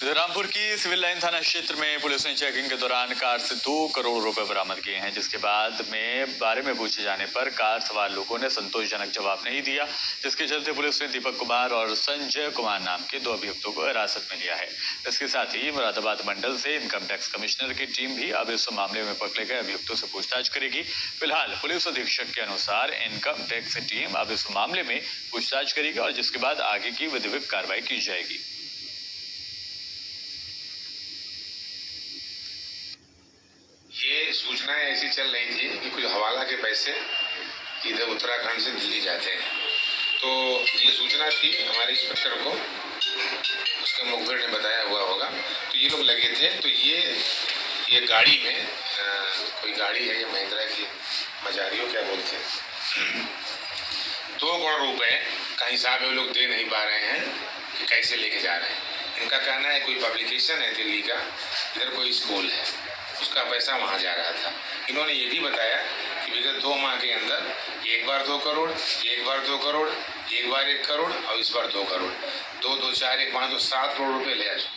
रामपुर की civil line थाना क्षेत्र में पुलिस ने चेकिंग के दौरान कार से 2 करोड़ रुपए बरामद किए हैं, जिसके बाद में बारे में पूछे जाने पर कार सवार लोगों ने संतोषजनक जवाब नहीं दिया, जिसके चलते पुलिस ने दीपक कुमार और संजय कुमार नाम के 2 अभियुक्तों को हिरासत में लिया है। इसके साथ ही मुरादाबाद मंडल से इनकम टैक्स कमिश्नर की टीम भी अब इस मामले में पकड़े गए अभियुक्तों से पूछताछ करेगी। फिलहाल पुलिस अधीक्षक के अनुसार इनकम टैक्स टीम अब इस मामले में पूछताछ करेगी और जिसके बाद आगे की विधिवत कार्रवाई की जाएगी। ये सूचनाएं ऐसी चल रही थी कि कुछ हवाला के पैसे इधर उत्तराखंड से दिल्ली जाते हैं, तो ये सूचना थी हमारे इंस्पेक्टर को, उसके मुखबिर ने बताया हुआ होगा। तो ये लोग लगे थे, तो ये गाड़ी में कोई गाड़ी है, ये महिंद्रा की मजारियो क्या बोलते हैं, 2 करोड़ रुपए का हिसाब है, वो लोग दे नहीं पा रहे हैं कि कैसे लेके जा रहे हैं। इनका कहना है कोई पब्लिकेशन है दिल्ली का, इधर कोई स्कूल है, उसका पैसा वहाँ जा रहा था। इन्होंने ये भी बताया कि विगत 2 माह के अंदर एक बार 2 करोड़, एक बार 2 करोड़, एक बार 1 करोड़ और इस बार 2 करोड़, 2, 2, 4, 1, 5, तो 7 करोड़ रुपए ले आए।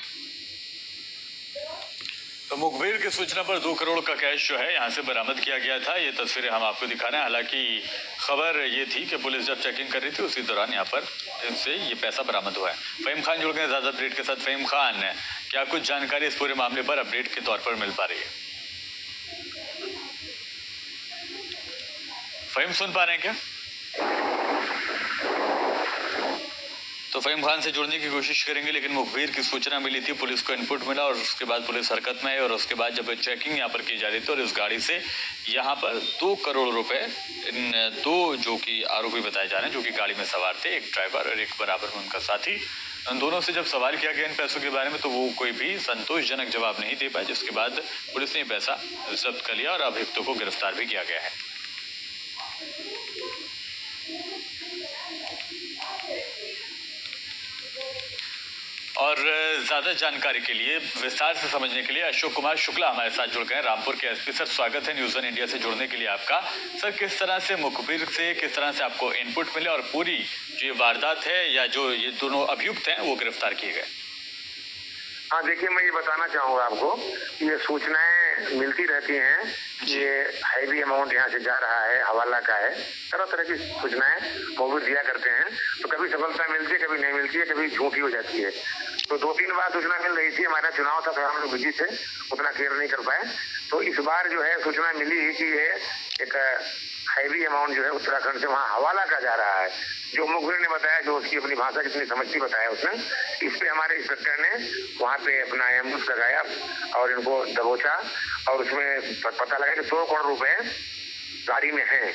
तो मुखबिर की सूचना पर 2 करोड़ का कैश जो है यहाँ से बरामद किया गया था। ये तस्वीरें हम आपको दिखा रहे हैं। हालांकि खबर ये थी कि पुलिस जब चेकिंग कर रही थी उसी दौरान यहाँ पर इनसे ये पैसा बरामद हुआ है। फहीम खान जुड़ गए ज्यादा अपडेट के साथ। फहीम खान, क्या कुछ जानकारी इस पूरे मामले पर अपडेट के तौर पर मिल पा रही है? फहीम सुन पा रहे हैं क्या? तो फहीम खान से जुड़ने की कोशिश करेंगे, लेकिन मुखबिर की सूचना मिली थी, पुलिस को इनपुट मिला और उसके बाद पुलिस हरकत में आई और उसके बाद जब चेकिंग यहाँ पर की जा रही थी और इस गाड़ी से यहाँ पर 2 करोड़ रुपए इन 2 जो कि आरोपी बताए जा रहे हैं, जो कि गाड़ी में सवार थे, एक ड्राइवर और एक बराबर में उनका साथी, उन दोनों से जब सवाल किया गया इन पैसों के बारे में तो वो कोई भी संतोषजनक जवाब नहीं दे पाए, जिसके बाद पुलिस ने पैसा जब्त कर लिया और अभियुक्तों को गिरफ्तार भी किया गया है। और ज्यादा जानकारी के लिए, विस्तार से समझने के लिए अशोक कुमार शुक्ला हमारे साथ जुड़ गए, रामपुर के एसपी। सर, स्वागत है न्यूज़ 1 इंडिया से जुड़ने के लिए आपका। सर, किस तरह से मुखबिर से किस तरह से आपको इनपुट मिले और पूरी जो ये वारदात है या जो ये दोनों अभियुक्त हैं वो गिरफ्तार किए गए? हाँ, देखिए, मैं ये बताना चाहूँगा आपको कि ये सूचनाएं मिलती रहती हैं, ये हैवी अमाउंट यहाँ से जा रहा है, हवाला का है, तरह तरह की सूचनाएं मुखबिर दिया करते हैं। तो कभी सफलता मिलती है, कभी नहीं मिलती है, कभी झूठी हो जाती है। तो 2-3 बार सूचना मिल रही थी, हमारा चुनाव था तो हम लोग बिजी थे, उतना क्लियर नहीं कर पाए। तो इस बार जो है सूचना मिली कि ये एक हैवी अमाउंट जो है उत्तराखंड से वहाँ हवाला का जा रहा है। जो मुखबिर ने बताया, जो उसकी अपनी भाषा जितनी समझती बताया उसने, इस पे हमारे इंस्पेक्टर ने वहाँ पे अपना एम्बुलेंस लगाया और इनको दबोचा और उसमें पता लगा कि 2 करोड़ रुपए गाड़ी में हैं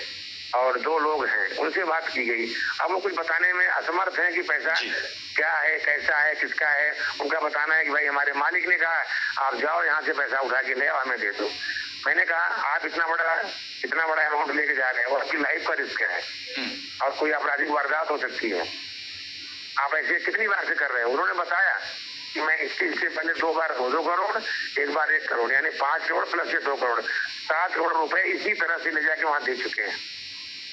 और 2 लोग हैं। उनसे बात की गई। अब वो कुछ बताने में असमर्थ हैं कि पैसा क्या है, कैसा है, किसका है। उनका बताना है कि भाई हमारे मालिक ने कहा आप जाओ यहाँ से पैसा उठा के ले आओ, हमें दे दो। मैंने कहा आप इतना बड़ा अमाउंट लेके जा रहे हैं और आपकी लाइफ का रिस्क है और कोई आपराधिक वारदात हो सकती है, आप ऐसे कितनी बार से कर रहे हैं? उन्होंने बताया कि मैं इससे पहले 2 बार 2 करोड़, एक बार 1 करोड़, यानी 5 करोड़ प्लस 2 करोड़, 7 करोड़ रुपए इसी तरह से ले जाके वहां दे चुके हैं।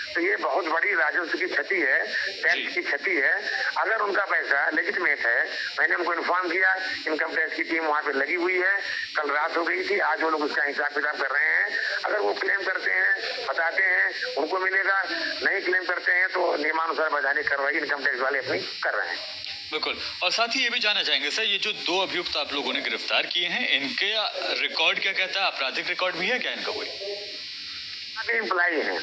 तो ये बहुत बड़ी राजस्व की क्षति है, टैक्स की क्षति है। अगर उनका पैसा लेजिटिमेट है, मैंने उनको इन्फॉर्म किया, इनकम टैक्स की टीम वहां पे लगी हुई है, कल रात हो गई थी, आज वो लोग उसका हिसाब किताब कर रहे हैं। अगर वो क्लेम करते हैं, बताते हैं, उनको मिलेगा, नहीं क्लेम करते हैं तो नियमानुसार वैधानिक कार्रवाई इनकम टैक्स वाले अपनी कर रहे हैं। बिल्कुल। और साथ ही ये भी जानना चाहेंगे सर, ये जो 2 अभियुक्त आप लोगों ने गिरफ्तार किए हैं, इनके रिकॉर्ड क्या कहता है? आपराधिक रिकॉर्ड भी है क्या इनका कोई? एम्प्लॉई है,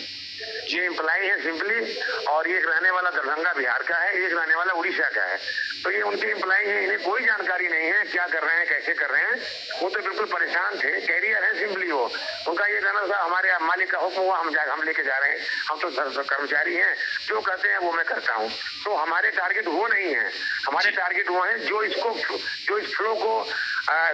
ये एम्प्लॉई है सिंपली, और एक रहने वाला दरभंगा बिहार का है, एक रहने वाला उड़ीसा का है। तो ये उनके एम्प्लॉई है, इन्हें कोई जानकारी नहीं है क्या कर रहे हैं, कैसे कर रहे हैं। वो तो बिल्कुल परेशान थे, कैरियर है सिंपली वो। उनका ये कहना था हमारे मालिक का हुक्म हुआ, हम लेके जा रहे हैं, हम तो कर्मचारी हैं, जो कहते हैं वो मैं करता हूँ। तो हमारे टारगेट वो नहीं है, हमारे टारगेट वो है जो इस फ्लो को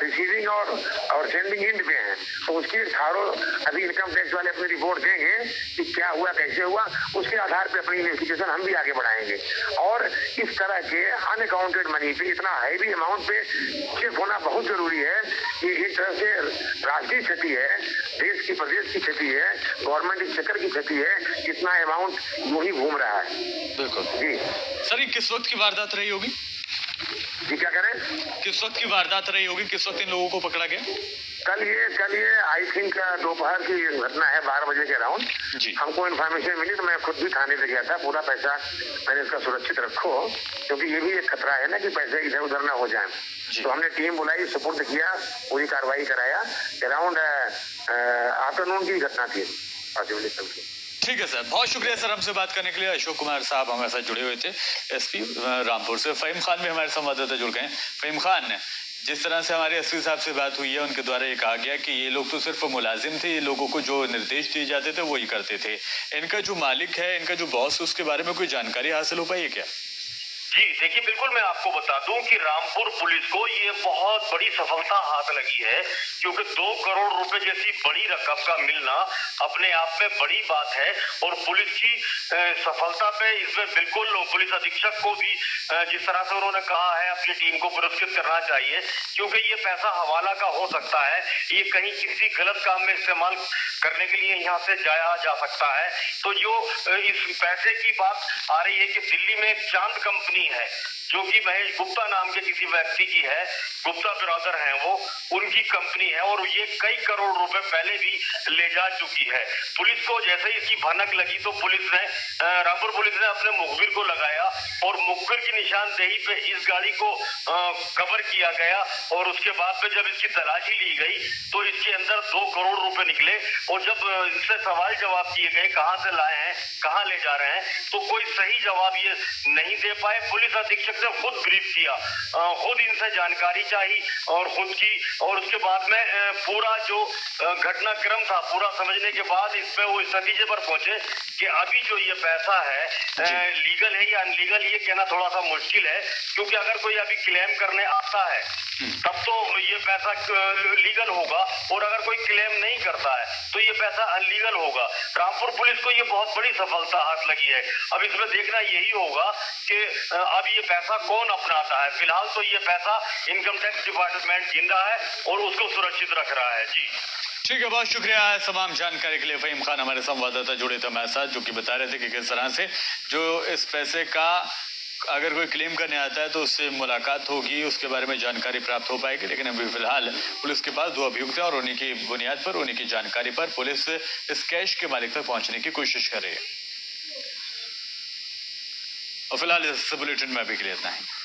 रिसीविंग और सेंडिंग एंड पे है। तो उसकी थारो अभी इनकम टैक्स वाले अपनी रिपोर्ट देंगे कि क्या हुआ, कैसे हुआ, उसके आधार पे अपनी इन्वेस्टिगेशन हम भी आगे बढ़ाएंगे। और इस तरह के अनअकाउंटेड मनी पे, इतना हैवी अमाउंट पे चेक होना बहुत जरूरी है। ये एक तरह से राष्ट्रीय क्षति है, देश की प्रदेश की क्षति है, गवर्नमेंट इस चक्कर की क्षति है, इतना अमाउंट यूं ही घूम रहा है। बिल्कुल जी सर, ये किस वक्त की वारदात रही होगी? जी क्या करें? किस वक्त की वारदात रही होगी, किस वक्त इन लोगों को पकड़ा गया? कल ये आई थिंक दोपहर की घटना है, 12 बजे के अराउंड। जी। हमको इन्फॉर्मेशन मिली तो मैं खुद भी थाने पे गया था। पूरा पैसा मैंने इसका सुरक्षित रखो, क्योंकि ये भी एक खतरा है ना कि पैसे इधर उधर ना हो जाए। तो हमने टीम बुलाई, सुपुर्द किया, पूरी कार्रवाई कराया। अराउंड आफ्टरनून की घटना थी की। ठीक है सर, बहुत शुक्रिया सर हमसे बात करने के लिए। अशोक कुमार साहब हमारे साथ जुड़े हुए थे एसपी रामपुर से। फहीम खान भी हमारे संवाददाता जुड़ गए। फहीम खान, जिस तरह से हमारे एसपी साहब से बात हुई है, उनके द्वारा ये कहा गया कि ये लोग तो सिर्फ मुलाजिम थे, ये लोगों को जो निर्देश दिए जाते थे वही करते थे। इनका जो मालिक है, इनका जो बॉस, उसके बारे में कोई जानकारी हासिल हो पाई है क्या? जी देखिए, बिल्कुल मैं आपको बता दूं कि रामपुर पुलिस को ये बहुत बड़ी सफलता हाथ लगी है, क्योंकि 2 करोड़ रुपए जैसी बड़ी रकम का मिलना अपने आप में बड़ी बात है। और पुलिस की सफलता पे इसमें बिल्कुल पुलिस अधीक्षक को भी जिस तरह से उन्होंने कहा है अपनी टीम को पुरस्कृत करना चाहिए, क्योंकि ये पैसा हवाला का हो सकता है, ये कहीं किसी गलत काम में इस्तेमाल करने के लिए यहाँ से जाया जा सकता है। तो जो इस पैसे की बात आ रही है कि दिल्ली में एक चांद कंपनी है जो कि महेश गुप्ता नाम के किसी व्यक्ति की है, गुप्ता ब्रदर हैं वो, उनकी कंपनी है और ये कई करोड़ रुपए पहले भी ले जा चुकी है। पुलिस को जैसे ही इसकी भनक लगी तो पुलिस ने रामपुर पुलिस ने अपने मुखबिर को लगाया और मुखबिर की निशानदेही पे इस गाड़ी को कवर किया गया। और उसके बाद में जब इसकी तलाशी ली गई तो इसके अंदर 2 करोड़ रुपए निकले। और जब इससे सवाल जवाब किए गए कहाँ से लाए हैं, कहाँ ले जा रहे हैं, तो कोई सही जवाब ये नहीं दे पाए। पुलिस अधीक्षक ने खुद ब्रीफ किया, खुद इनसे जानकारी चाहिए और खुद की, और उसके बाद में पूरा जो घटनाक्रम था पूरा समझने के बाद इस पे वो इस नतीजे पर पहुंचे कि अभी जो ये पैसा है लीगल है या अनलीगल ये कहना थोड़ा सा मुश्किल है, क्योंकि अगर कोई अभी क्लेम करने आता है तब तो ये पैसा लीगल होगा, और अगर कोई क्लेम नहीं करता है तो ये पैसा अनलीगल होगा। रामपुर पुलिस को ये बहुत बड़ी सफलता हाथ लगी है। अब इसमें देखना यही होगा कि अब ये पैसा कौन अपनाता है। फिलहाल तो ये पैसा इनकम टैक्स डिपार्टमेंट गिन रहा है और उसको सुरक्षित रख रहा है। जी ठीक है, बहुत शुक्रिया तमाम जानकारी के लिए। फहीम खान हमारे संवाददाता जुड़े थे हमारे साथ, जो कि बता रहे थे कि किस तरह से जो इस पैसे का अगर कोई क्लेम करने आता है तो उससे मुलाकात होगी, उसके बारे में जानकारी प्राप्त हो पाएगी। लेकिन अभी फिलहाल पुलिस के पास 2 अभियुक्त हैं और उन्हीं की बुनियाद पर, उन्हीं की जानकारी पर पुलिस इस कैश के मालिक तक पहुंचने की कोशिश कर रही है। और फिलहाल इस बुलेटिन में अभी के लिए इतना ही।